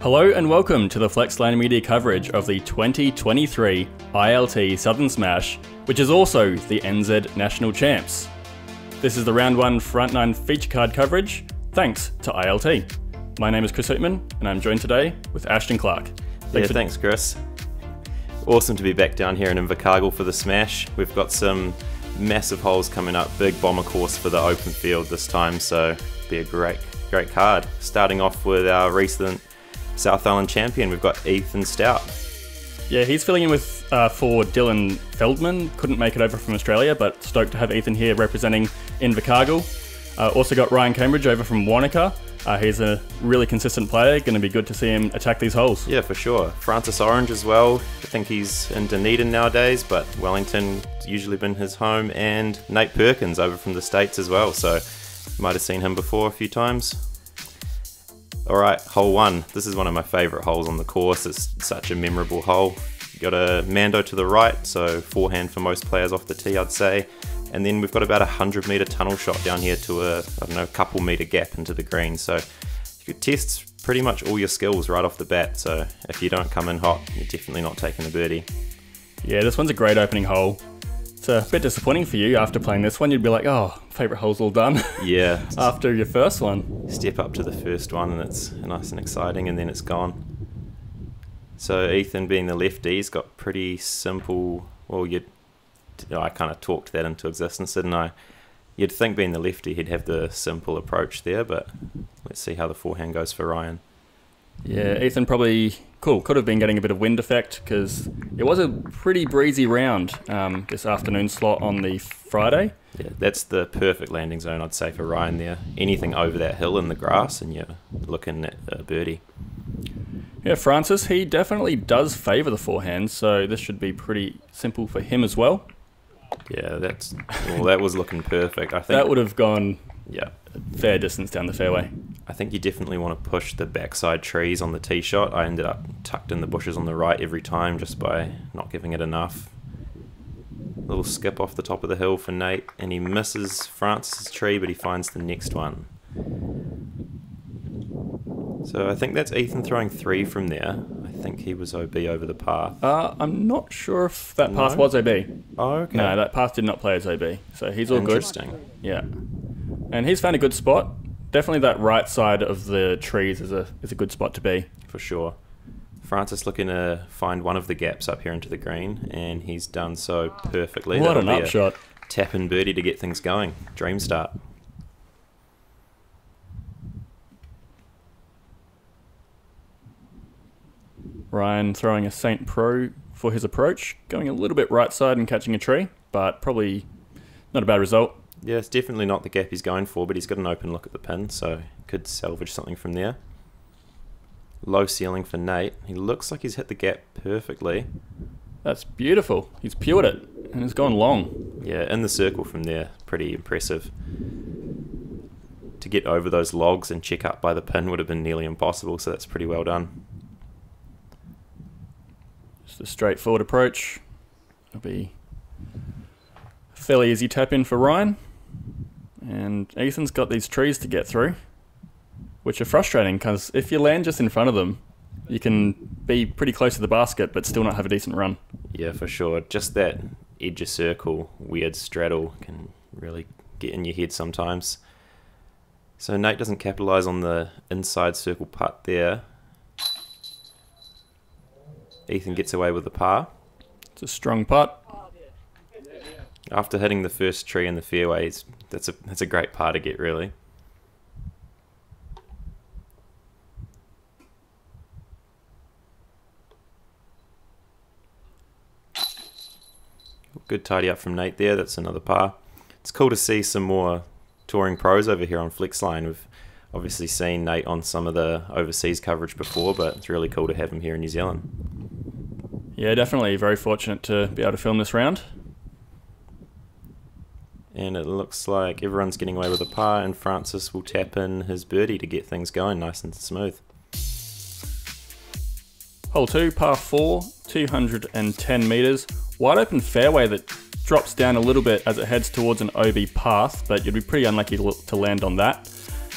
Hello and welcome to the Flexline Media coverage of the 2023 ILT Southern Smash, which is also the NZ National Champs. This is the Round 1 Front 9 feature card coverage, thanks to ILT. My name is Chris Hoopmann, and I'm joined today with Ashton Clark. Thanks Chris. Awesome to be back down here in Invercargill for the Smash. We've got some massive holes coming up, big bomber course for the open field this time, so it'll be a great card. Starting off with our recent South Island champion, we've got Ethan Stout. Yeah, he's filling in with for Dylan Feldman. Couldn't make it over from Australia, but stoked to have Ethan here representing Invercargill. Also got Ryan Cambridge over from Wanaka. He's a really consistent player. Going to be good to see him attack these holes. Yeah, for sure. Francis Orange as well. I think he's in Dunedin nowadays, but Wellington's usually been his home. And Nate Perkins over from the States as well, so might have seen him before a few times. Alright, hole 1. This is one of my favourite holes on the course. It's such a memorable hole. You got a Mando to the right, so forehand for most players off the tee, I'd say. And then we've got about a 100-metre tunnel shot down here to a couple metre gap into the green. So you could test pretty much all your skills right off the bat. So if you don't come in hot, you're definitely not taking a birdie. Yeah, this one's a great opening hole. It's a bit disappointing for you after playing this one. You'd be like, oh, favourite hole's all done. Yeah. After your first one. Step up to the first one and it's nice and exciting, and then it's gone. So Ethan, being the lefty, he's got pretty simple, well, I kind of talked that into existence, didn't I? You'd think being the lefty he'd have the simple approach there, but let's see how the forehand goes for Ryan. Yeah, Ethan probably, could have been getting a bit of wind effect because it was a pretty breezy round this afternoon slot on the Friday. Yeah, that's the perfect landing zone, I'd say, for Ryan there. Anything over that hill in the grass and you're looking at a birdie. Yeah, Francis, he definitely does favour the forehand, so this should be pretty simple for him as well. Yeah, that was looking perfect. I think that would have gone a fair distance down the fairway. I think you definitely want to push the backside trees on the tee shot. I ended up tucked in the bushes on the right every time just by not giving it enough. Little skip off the top of the hill for Nate, and he misses Francis's tree, but he finds the next one. So I think that's Ethan throwing 3 from there. I think he was OB over the path. I'm not sure if that path was OB. Oh, okay. No, that path did not play as OB, so he's all good. Interesting. Yeah, and he's found a good spot. Definitely that right side of the trees is a good spot to be. For sure. Francis looking to find one of the gaps up here into the green, and he's done so perfectly. What an upshot. Tap-in birdie to get things going. Dream start. Ryan throwing a Saint Pro for his approach, going a little bit right side and catching a tree, but probably not a bad result. Yeah, it's definitely not the gap he's going for, but he's got an open look at the pin, so could salvage something from there. Low ceiling for Nate. He looks like he's hit the gap perfectly. That's beautiful. He's peeled it, and it's gone long. Yeah, in the circle from there. Pretty impressive. To get over those logs and check up by the pin would have been nearly impossible, so that's pretty well done. Just a straightforward approach. It'll be a fairly easy tap in for Ryan. And Ethan's got these trees to get through, which are frustrating because if you land just in front of them, you can be pretty close to the basket but still not have a decent run. Yeah, for sure. Just that edge of circle, weird straddle can really get in your head sometimes. So Nate doesn't capitalise on the inside circle putt there. Ethan gets away with the par. It's a strong putt. After hitting the first tree in the fairway, that's a great par to get, really. Good tidy up from Nate there. That's another par. It's cool to see some more touring pros over here on Flexline. We've obviously seen Nate on some of the overseas coverage before, but it's really cool to have him here in New Zealand. Yeah, definitely very fortunate to be able to film this round. And it looks like everyone's getting away with a par, and Francis will tap in his birdie to get things going nice and smooth. Hole 2, par 4, 210 metres. Wide open fairway that drops down a little bit as it heads towards an OB path, but you'd be pretty unlucky to land on that.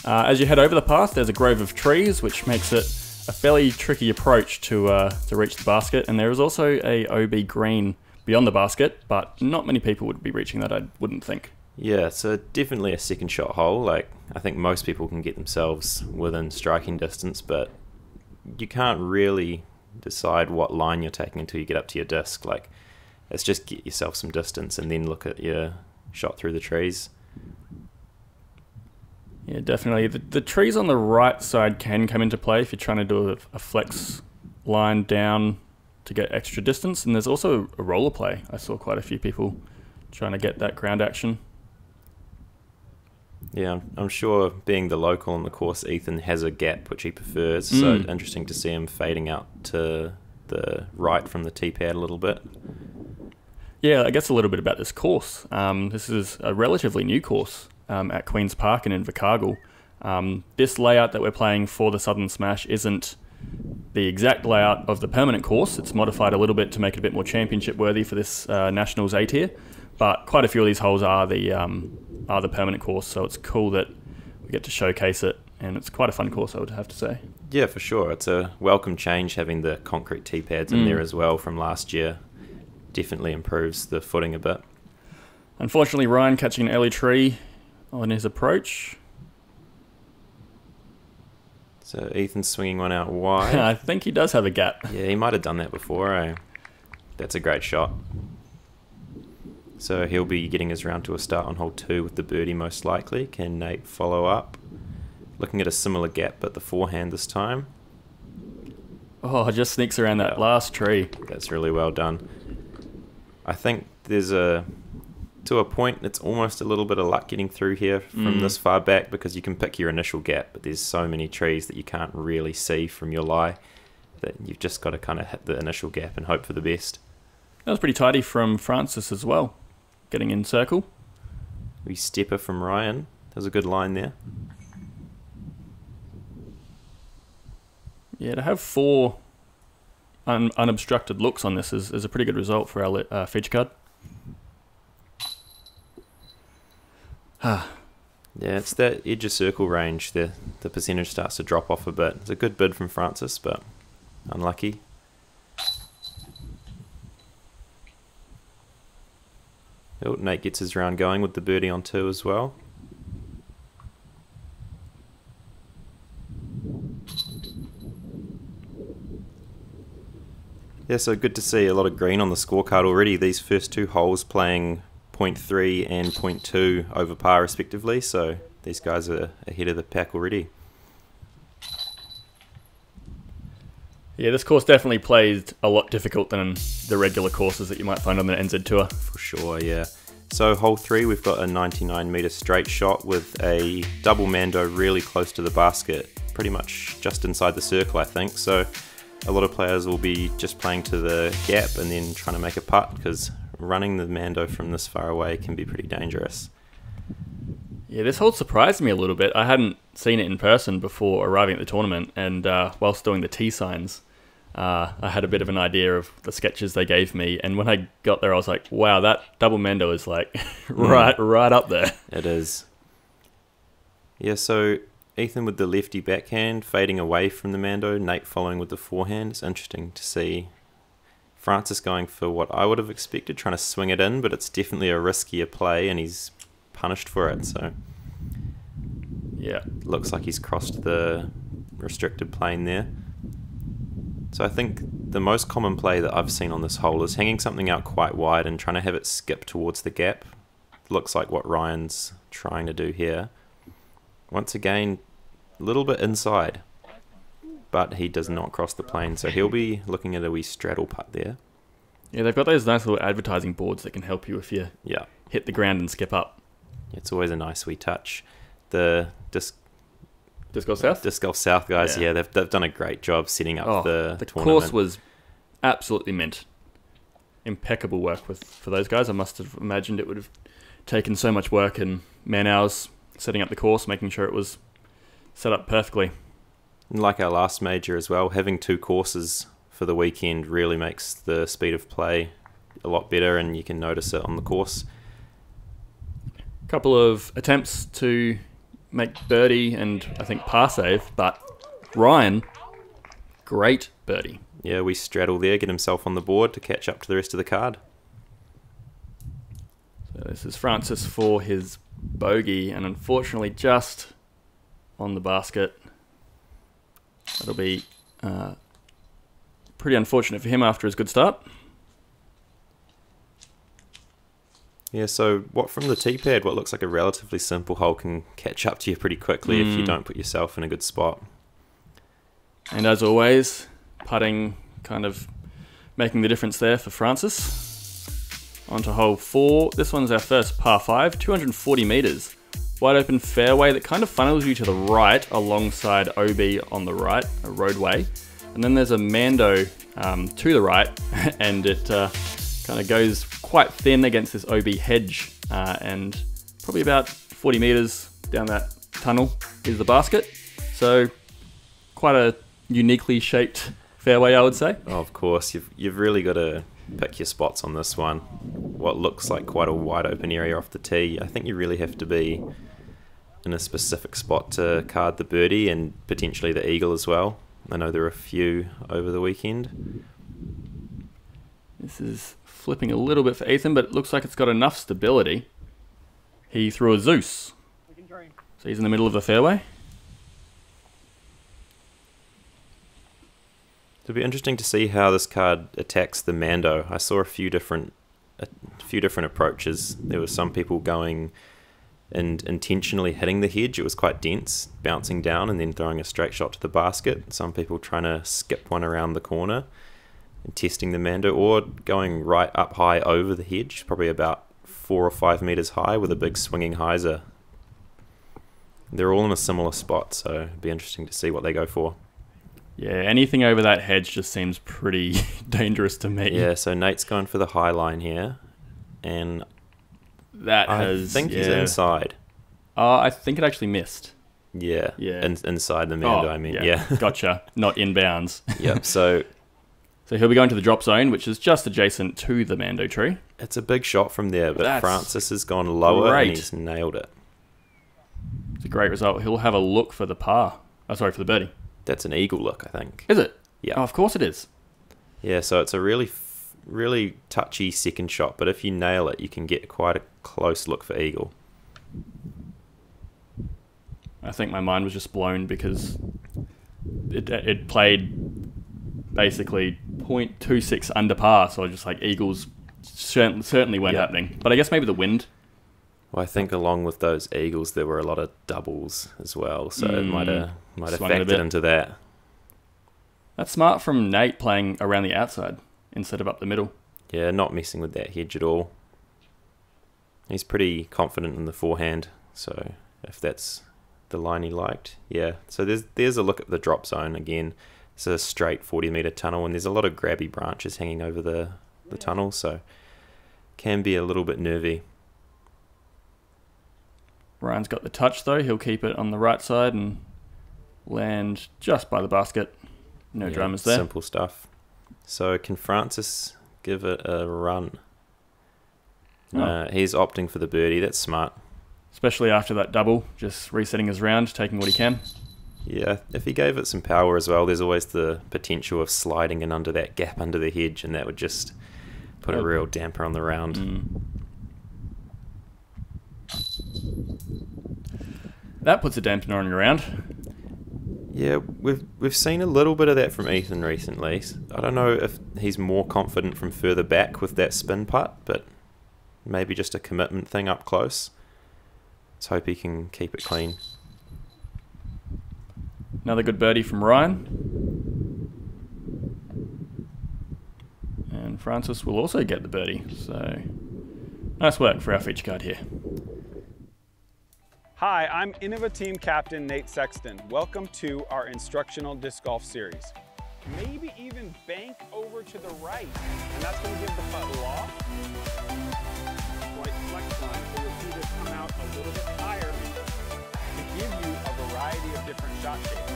As you head over the path, there's a grove of trees, which makes it a fairly tricky approach to reach the basket, and there is also a OB green beyond the basket, but not many people would be reaching that, I wouldn't think. Yeah, so definitely a second shot hole. Like, I think most people can get themselves within striking distance, but you can't really decide what line you're taking until you get up to your disc. Like, it's just get yourself some distance and then look at your shot through the trees. Yeah, definitely. The trees on the right side can come into play if you're trying to do a flex line down to get extra distance. And there's also a roller play. I saw quite a few people trying to get that ground action. Yeah, I'm sure being the local on the course, Ethan has a gap which he prefers. So interesting to see him fading out to the right from the tee pad a little bit. Yeah, I guess a little bit about this course. This is a relatively new course at Queen's Park and in Invercargill. This layout that we're playing for the Southern Smash isn't the exact layout of the permanent course. It's modified a little bit to make it a bit more championship worthy for this Nationals A tier, but quite a few of these holes are the permanent course, so it's cool that we get to showcase it, and it's quite a fun course, I would have to say. Yeah, for sure. It's a welcome change having the concrete tee pads in there as well from last year. Definitely improves the footing a bit. Unfortunately, Ryan catching an early tree on his approach. So Ethan's swinging one out wide. I think he does have a gap. Yeah, he might have done that before. Eh? That's a great shot. So he'll be getting his round to a start on hole 2 with the birdie most likely. Can Nate follow up? Looking at a similar gap, but the forehand this time. Oh, just sneaks around that last tree. That's really well done. I think there's to a point, it's almost a little bit of luck getting through here from this far back, because you can pick your initial gap, but there's so many trees that you can't really see from your lie that you've just got to kind of hit the initial gap and hope for the best. That was pretty tidy from Francis as well, getting in circle. We stepper from Ryan. There's a good line there. Yeah, to have 4 unobstructed looks on this is a pretty good result for our feature card. Yeah, it's that edge of circle range. The percentage starts to drop off a bit. It's a good bid from Francis, but unlucky. Oh, Nate gets his round going with the birdie on 2 as well. Yeah, so good to see a lot of green on the scorecard already. These first 2 holes playing 0.3 and 0.2 over par respectively, so these guys are ahead of the pack already. Yeah, this course definitely plays a lot difficult than the regular courses that you might find on the NZ Tour. For sure, yeah. So hole 3, we've got a 99 metre straight shot with a double mando really close to the basket, pretty much just inside the circle, I think. So a lot of players will be just playing to the gap and then trying to make a putt, because running the mando from this far away can be pretty dangerous. Yeah, this hole surprised me a little bit. I hadn't seen it in person before arriving at the tournament, and whilst doing the tee signs, I had a bit of an idea of the sketches they gave me, and when I got there I was like, wow, that double mando is like right up there. It is. Yeah, so Ethan with the lefty backhand, fading away from the mando, Nate following with the forehand. It's interesting to see Francis going for what I would have expected, trying to swing it in, but it's definitely a riskier play, and he's punished for it. So yeah, looks like he's crossed the restricted plane there. So I think the most common play that I've seen on this hole is hanging something out quite wide and trying to have it skip towards the gap. Looks like what Ryan's trying to do here. Once again, a little bit inside, but he does not cross the plane, so he'll be looking at a wee straddle putt there. Yeah, they've got those nice little advertising boards that can help you if you hit the ground and skip up. It's always a nice wee touch. The Disc Golf South? Disc Golf South guys, yeah, they've done a great job setting up the tournament. The course was absolutely mint. Impeccable work for those guys. I must have imagined it would have taken so much work and man-hours setting up the course, making sure it was set up perfectly. And like our last major as well, having 2 courses for the weekend really makes the speed of play a lot better, and you can notice it on the course. A couple of attempts to make birdie and I think par save, but Ryan Great birdie. Yeah, we straddle there, get himself on the board to catch up to the rest of the card. So this is Francis for his bogey, and unfortunately just on the basket. That'll be pretty unfortunate for him after his good start. Yeah, so what from the tee pad, what looks like a relatively simple hole can catch up to you pretty quickly if you don't put yourself in a good spot. And as always, putting kind of making the difference there for Francis. On to hole 4. This one's our first par 5, 240 metres. Wide open fairway that kind of funnels you to the right alongside OB on the right, a roadway. And then there's a Mando to the right, and it kind of goes quite thin against this OB hedge, and probably about 40 metres down that tunnel is the basket. So quite a uniquely shaped fairway, I would say. Oh, of course, you've really got to pick your spots on this one. What looks like quite a wide open area off the tee, I think you really have to be in a specific spot to card the birdie and potentially the eagle as well. I know there are a few over the weekend. This is flipping a little bit for Ethan, but it looks like it's got enough stability. He threw a Zeus. So he's in the middle of the fairway. It'll be interesting to see how this card attacks the Mando. I saw a few different approaches. There were some people going and intentionally hitting the hedge. It was quite dense, bouncing down and then throwing a straight shot to the basket. Some people trying to skip one around the corner and testing the Mando, or going right up high over the hedge, probably about 4 or 5 meters high with a big swinging hyzer. They're all in a similar spot, so it'd be interesting to see what they go for. Yeah, anything over that hedge just seems pretty dangerous to me. Yeah, so Nate's going for the high line here, and I think he's inside. I think it actually missed. Yeah. Inside the Mando, I mean. Yeah. Gotcha. Not inbounds. Yep, so he'll be going to the drop zone, which is just adjacent to the Mando tree. It's a big shot from there, but Francis has gone lower and he's nailed it. It's a great result. He'll have a look for the par. Oh, sorry, for the birdie. That's an eagle look, I think. Is it? Yeah. Oh, of course it is. Yeah, so it's a really touchy second shot, but if you nail it, you can get quite a close look for eagle. I think my mind was just blown because it played basically 0.26 under par, so I was just like, eagles certainly weren't happening. But I guess maybe the wind. Well, I think along with those eagles, there were a lot of doubles as well, so it might have factored into that. That's smart from Nate, playing around the outside instead of up the middle. Yeah, not messing with that hedge at all. He's pretty confident in the forehand, so if that's the line he liked. Yeah, so there's a look at the drop zone again. It's a straight 40-meter tunnel, and there's a lot of grabby branches hanging over the tunnel, so can be a little bit nervy. Ryan's got the touch though. He'll keep it on the right side and land just by the basket. No dramas there. Simple stuff. So can Francis give it a run? He's opting for the birdie. That's smart. Especially after that double, just resetting his round, taking what he can. Yeah, if he gave it some power as well, there's always the potential of sliding in under that gap under the hedge, and that would just put a real damper on the round. That puts a dampener on your round. Yeah, we've seen a little bit of that from Ethan recently. I don't know if he's more confident from further back with that spin putt, but maybe just a commitment thing up close. Let's hope he can keep it clean. Another good birdie from Ryan. And Francis will also get the birdie. So nice work for our feature card here. Hi, I'm Innova Team Captain Nate Sexton. Welcome to our instructional disc golf series. Maybe even bank over to the right, and that's going to give the putt loft. Slight flex line, so you'll see this come out a little bit higher to give you a variety of different shot shapes.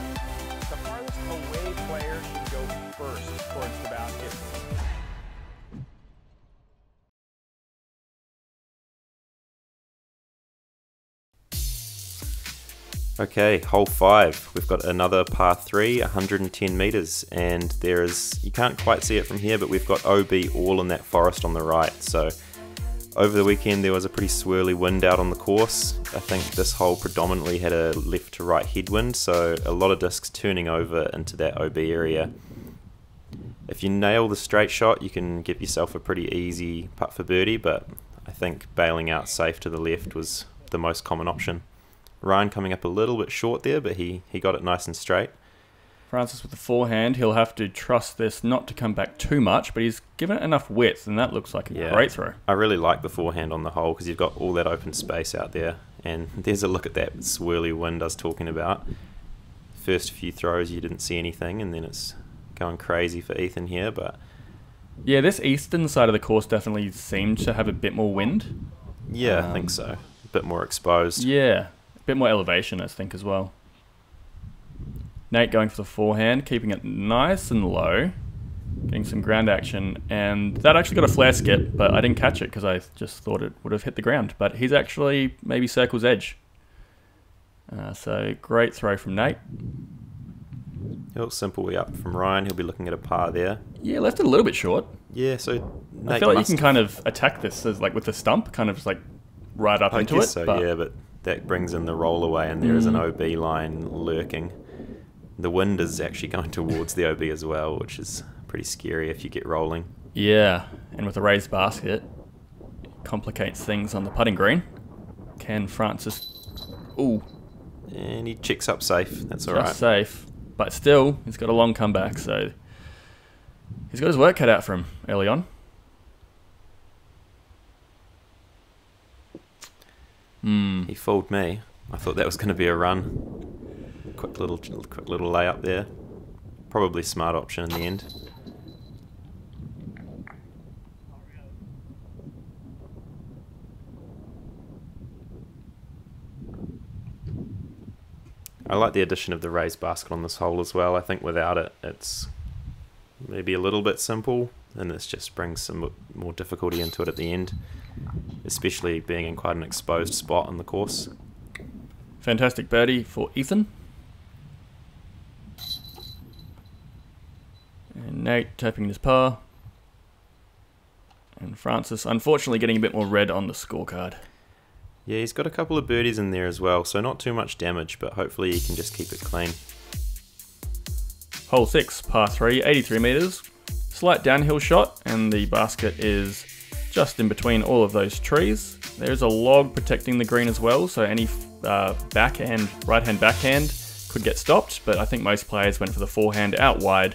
The farthest away player should go first towards the basket. Okay, hole 5. We've got another par 3, 110 metres, and there is, you can't quite see it from here, but we've got OB all in that forest on the right. So over the weekend there was a pretty swirly wind out on the course. I think this hole predominantly had a left to right headwind, so a lot of discs turning over into that OB area. If you nail the straight shot, you can give yourself a pretty easy putt for birdie, but I think bailing out safe to the left was the most common option. Ryan coming up a little bit short there, but he got it nice and straight. Francis with the forehand, he'll have to trust this not to come back too much, but he's given it enough width, and that looks like a great throw. I really like the forehand on the hole because you've got all that open space out there, and there's a look at that swirly wind I was talking about. First few throws you didn't see anything, and then it's going crazy for Ethan here, but... Yeah, this eastern side of the course definitely seemed to have a bit more wind. Yeah, I think so. A bit more exposed. Yeah, a bit more elevation, I think, as well. Nate going for the forehand, keeping it nice and low, getting some ground action, and that actually got a flare skip, but I didn't catch it because I just thought it would have hit the ground, but he's actually maybe circle's edge. So great throw from Nate. He'll simple way up from Ryan. He'll be looking at a par there. Yeah, left it a little bit short. Yeah, so Nate I feel like you can kind of attack this as like with the stump, kind of just like right up into it. So, yeah, but that brings in the roll away, and there is an OB line lurking. The wind is actually going towards the OB as well, which is pretty scary if you get rolling. Yeah, and with a raised basket, it complicates things on the putting green. Can Francis... Ooh. And he checks up safe. That's all right. Just safe. But still, he's got a long comeback, so he's got his work cut out for him early on. He fooled me. I thought that was going to be a run. Quick little layup there. Probably smart option in the end. I like the addition of the raised basket on this hole as well. I think without it, it's maybe a little bit simple, and this just brings some more difficulty into it at the end, especially being in quite an exposed spot on the course. Fantastic birdie for Ethan. And Nate tapping his par. And Francis, unfortunately, getting a bit more red on the scorecard. Yeah, he's got a couple of birdies in there as well, so not too much damage, but hopefully he can just keep it clean. Hole 6, par 3, 83 metres. Slight downhill shot, and the basket is just in between all of those trees. There's a log protecting the green as well, so any right-hand backhand could get stopped, but I think most players went for the forehand out wide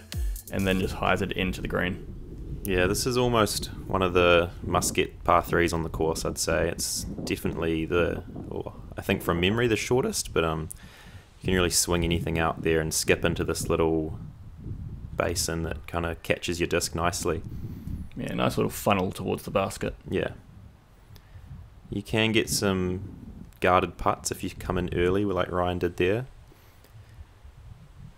and then just hyzered into the green. Yeah, this is almost one of the must-get par 3s on the course, I'd say. It's definitely I think from memory, the shortest, but you can really swing anything out there and skip into this little basin that kind of catches your disc nicely. Yeah, nice little funnel towards the basket. Yeah. You can get some guarded putts if you come in early, like Ryan did there.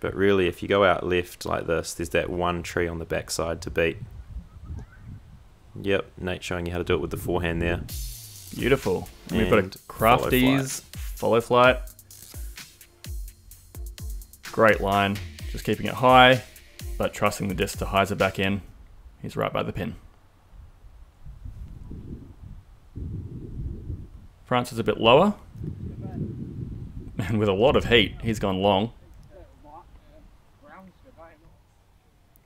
But really, if you go out left like this, there's that one tree on the backside to beat. Yep, Nate showing you how to do it with the forehand there. Beautiful. And we've got a Crafties, follow flight. Great line. Just keeping it high, but trusting the disc to hyzer back in. He's right by the pin. Francis a bit lower. And with a lot of heat, he's gone long.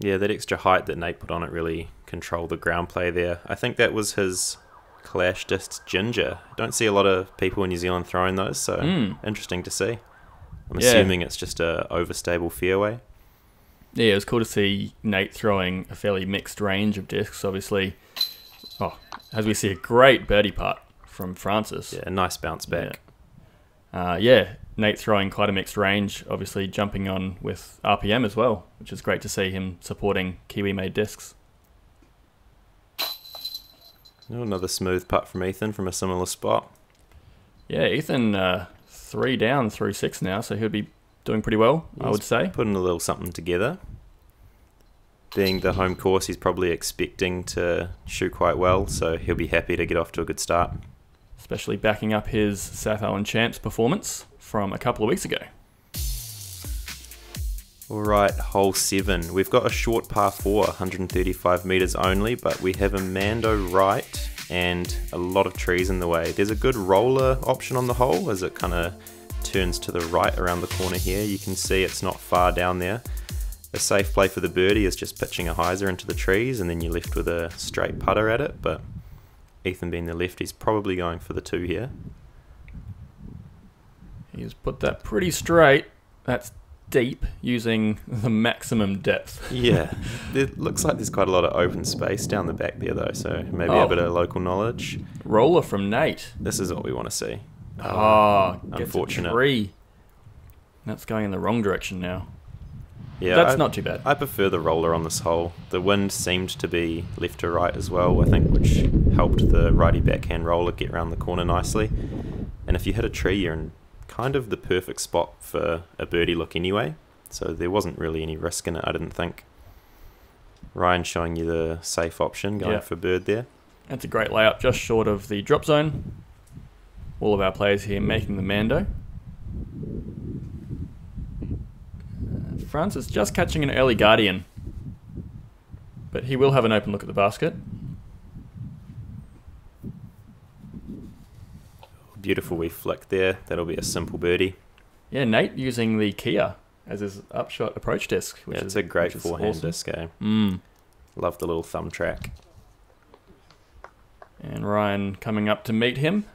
Yeah, that extra height that Nate put on it really controlled the ground play there. I think that was his Clash Disc Ginger. Don't see a lot of people in New Zealand throwing those, so interesting to see. I'm assuming it's just a overstable fairway. Yeah, it was cool to see Nate throwing a fairly mixed range of discs, obviously. As we see a great birdie putt from Francis. Yeah, a nice bounce back. Yeah, Nate throwing quite a mixed range, obviously jumping on with RPM as well, which is great to see him supporting Kiwi-made discs. Oh, another smooth putt from Ethan from a similar spot. Yeah, Ethan 3 down through 6 now, so he'll be doing pretty well, I would say. Putting a little something together. Being the home course, he's probably expecting to shoot quite well, so he'll be happy to get off to a good start. Especially backing up his South Island Champs performance from a couple of weeks ago. Alright, hole 7. We've got a short par 4, 135 metres only, but we have a Mando right and a lot of trees in the way. There's a good roller option on the hole as it kind of turns to the right around the corner here. You can see it's not far down there. A safe play for the birdie is just pitching a hyzer into the trees and then you're left with a straight putter at it, but Ethan being the left, he's probably going for the 2 here. He's put that pretty straight. That's deep, using the maximum depth. Yeah, it looks like there's quite a lot of open space down the back there though, so maybe a bit of local knowledge. Roller from Nate. This is what we want to see. Unfortunate. 3. That's going in the wrong direction now. Yeah, that's not too bad. I prefer the roller on this hole. The wind seemed to be left to right as well, I think, which helped the righty backhand roller get around the corner nicely. And if you hit a tree, you're in kind of the perfect spot for a birdie look anyway, so there wasn't really any risk in it, I didn't think. Ryan showing you the safe option, going for bird there. That's a great layup, just short of the drop zone. All of our players here making the Mando. Francis just catching an early Guardian, but he will have an open look at the basket. Beautiful wee flick there. That'll be a simple birdie. Yeah, Nate using the Kia as his upshot approach disc. Which it's a great forehand awesome disc, eh? Love the little thumb track. And Ryan coming up to meet him.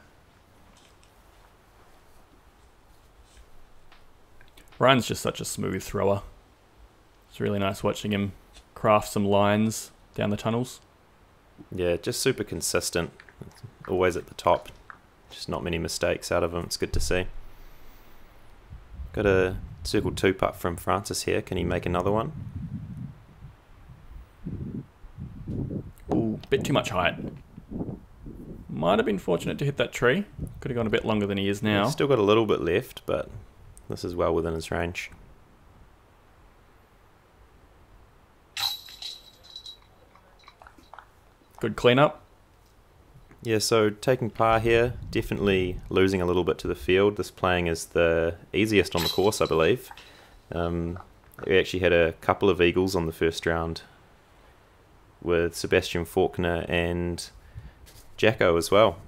Ryan's just such a smooth thrower. It's really nice watching him craft some lines down the tunnels. Yeah, just super consistent. Always at the top. Just not many mistakes out of him. It's good to see. Got a circle 2 putt from Francis here. Can he make another one? Ooh, bit too much height. Might have been fortunate to hit that tree. Could have gone a bit longer than he is now. He's still got a little bit left, but this is well within his range. Good cleanup. Yeah, so taking par here, definitely losing a little bit to the field. This playing is the easiest on the course, I believe. We actually had a couple of eagles on the first round with Sebastian Faulkner and Jacko as well.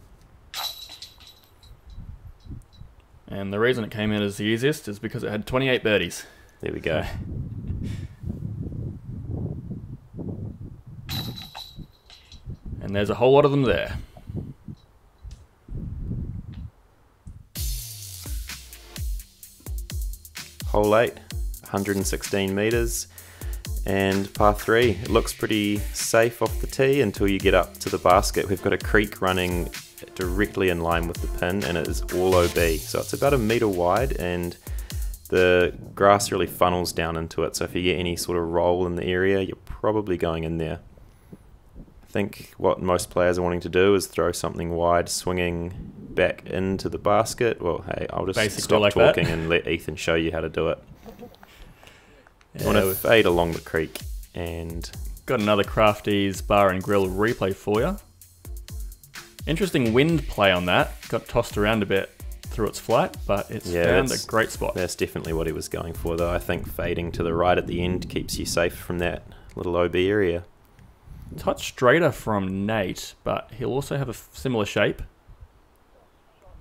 And the reason it came in as the easiest is because it had 28 birdies. There we go. And there's a whole lot of them there. Hole 8, 116 metres, and par 3. It looks pretty safe off the tee until you get up to the basket. We've got a creek running directly in line with the pin, and it is all OB. So it's about 1 metre wide, and the grass really funnels down into it. So if you get any sort of roll in the area, you're probably going in there. I think what most players are wanting to do is throw something wide, swinging back into the basket. Well, hey, I'll just basically stop like talking that. And let Ethan show you how to do it. Yeah, want to fade along the creek, and got another Crafties Bar and Grill replay for you. Interesting wind play on that. Got tossed around a bit through its flight, but it's found a great spot. That's definitely what he was going for, though. I think fading to the right at the end keeps you safe from that little OB area. Touch straighter from Nate, but he'll also have a similar shape.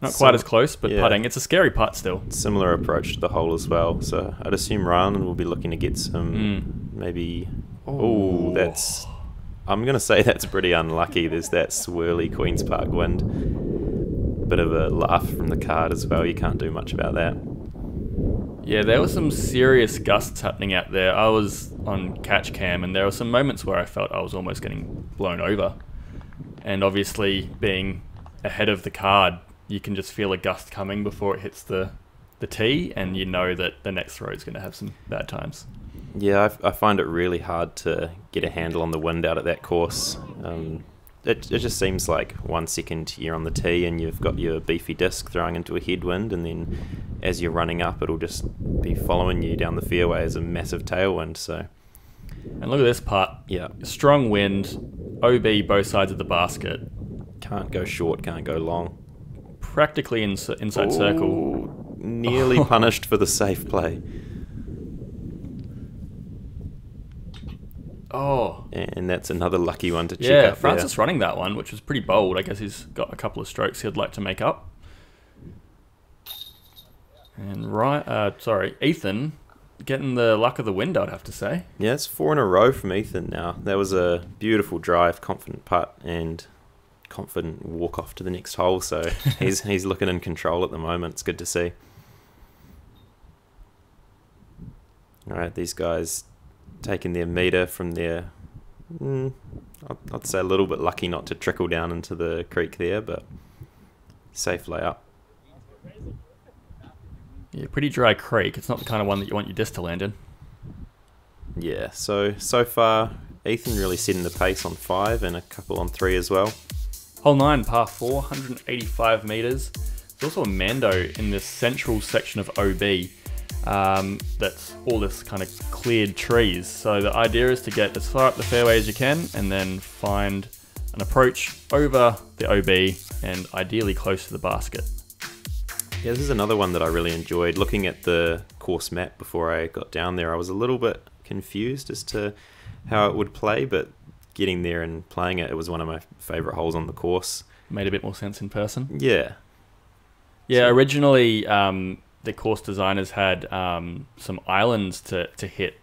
Not quite as close, but putting. It's a scary putt still. Similar approach to the hole as well. So I'd assume Ryan will be looking to get some maybe... Oh, that's... I'm going to say that's pretty unlucky. There's that swirly Queen's Park wind. Bit of a laugh from the card as well. You can't do much about that. Yeah, there were some serious gusts happening out there. I was on catch cam, and there were some moments where I felt I was almost getting blown over. And obviously, being ahead of the card, you can just feel a gust coming before it hits the tee, and you know that the next throw is going to have some bad times. Yeah, I find it really hard to get a handle on the wind out at that course. It just seems like 1 second you're on the tee and you've got your beefy disc throwing into a headwind, and then as you're running up, it'll just be following you down the fairway as a massive tailwind. So, and look at this putt. Yeah, strong wind, OB both sides of the basket. Can't go short, can't go long. Practically inside circle. nearly punished for the safe play. Oh. And that's another lucky one to check Yeah, up Francis there. running that one, which was pretty bold. I guess he's got a couple of strokes he'd like to make up. And Ethan getting the luck of the wind, I'd have to say. Yeah, it's 4 in a row from Ethan now. That was a beautiful drive, confident putt, and confident walk off to the next hole. So he's looking in control at the moment. It's good to see. All right, these guys taking their meter from their, I'd say a little bit lucky not to trickle down into the creek there, but safe layup. Yeah, pretty dry creek. It's not the kind of one that you want your disc to land in. Yeah, so far, Ethan really setting the pace on 5 and a couple on 3 as well. Hole 9, par 4, 185 metres. There's also a Mando in this central section of OB. That's all this kind of cleared trees. So the idea is to get as far up the fairway as you can and then find an approach over the OB and ideally close to the basket. Yeah, this is another one that I really enjoyed. Looking at the course map before I got down there, I was a little bit confused as to how it would play, but getting there and playing it, it was one of my favourite holes on the course. Made a bit more sense in person. Yeah. Yeah, originally the course designers had some islands to hit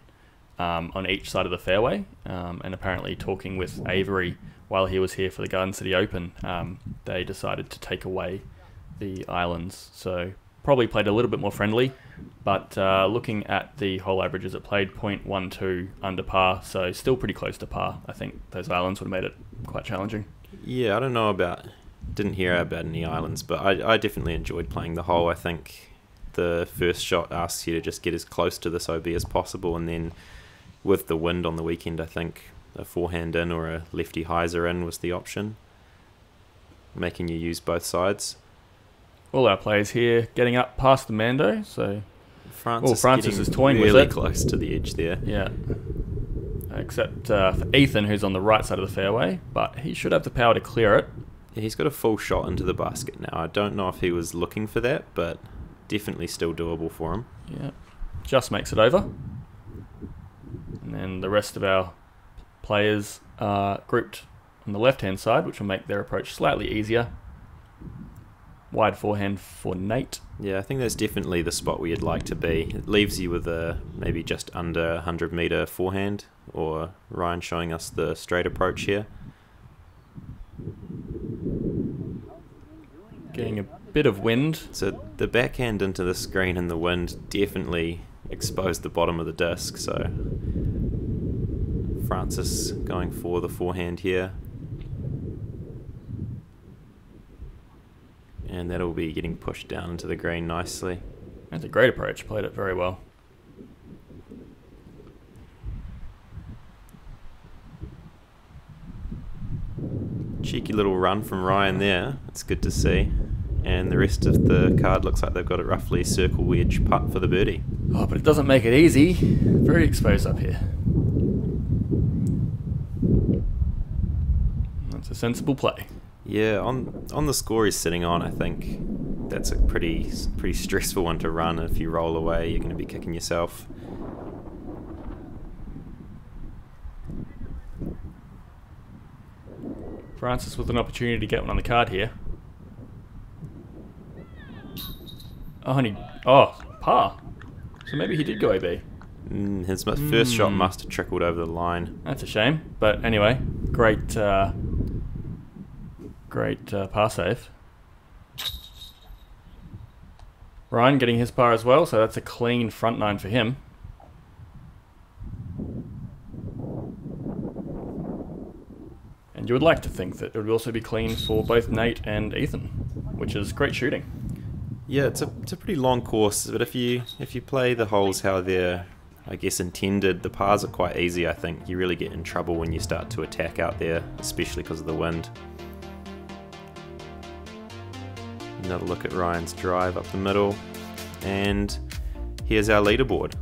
on each side of the fairway, and apparently talking with Avery while he was here for the Garden City Open, they decided to take away the islands, so probably played a little bit more friendly, but looking at the hole averages, it played 0.12 under par, so still pretty close to par. I think those islands would have made it quite challenging. Yeah, I don't know didn't hear about any islands, but I definitely enjoyed playing the hole. I think the first shot asks you to just get as close to this OB as possible, and then with the wind on the weekend, I think a forehand in or a lefty hyzer in was the option, making you use both sides. All our players here getting up past the Mando, so Francis is toying really with it. Close to the edge there. Yeah, except for Ethan, who's on the right side of the fairway, but he should have the power to clear it. Yeah, he's got a full shot into the basket now. I don't know if he was looking for that, but definitely still doable for him. Yeah, just makes it over. And then the rest of our players are grouped on the left-hand side, which will make their approach slightly easier. Wide forehand for Nate. Yeah, I think that's definitely the spot where you'd like to be. It leaves you with a maybe just under 100 metre forehand, or Ryan showing us the straight approach here. Getting a bit of wind. So the backhand into the screen and the wind definitely exposed the bottom of the disc, so Francis going for the forehand here. And that'll be getting pushed down into the green nicely. That's a great approach. Played it very well. Cheeky little run from Ryan there. It's good to see. And the rest of the card looks like they've got a roughly circle wedge putt for the birdie. Oh, but it doesn't make it easy. Very exposed up here. That's a sensible play. Yeah, on the score he's sitting on, I think that's a pretty stressful one to run. If you roll away, you're going to be kicking yourself. Francis with an opportunity to get one on the card here. Oh, par. So maybe he did go AB. His first shot must have trickled over the line. That's a shame. But anyway, great par save. Ryan getting his par as well, so that's a clean front nine for him. And you would like to think that it would also be clean for both Nate and Ethan, which is great shooting. Yeah, it's a pretty long course, but if you play the holes how they're, I guess, intended, the pars are quite easy. I think you really get in trouble when you start to attack out there, especially because of the wind. Another look at Ryan's drive up the middle, and here's our leaderboard.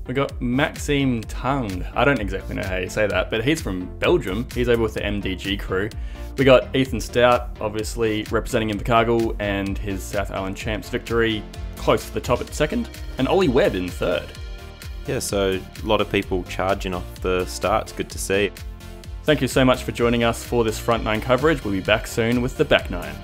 We got Maxime Tang. I don't exactly know how you say that, but he's from Belgium. He's over with the MDG crew. We got Ethan Stout, obviously representing Invercargill and his South Island Champs victory, close to the top at second, and Ollie Webb in third. Yeah, so a lot of people charging off the start. It's good to see. Thank you so much for joining us for this front nine coverage. We'll be back soon with the back nine.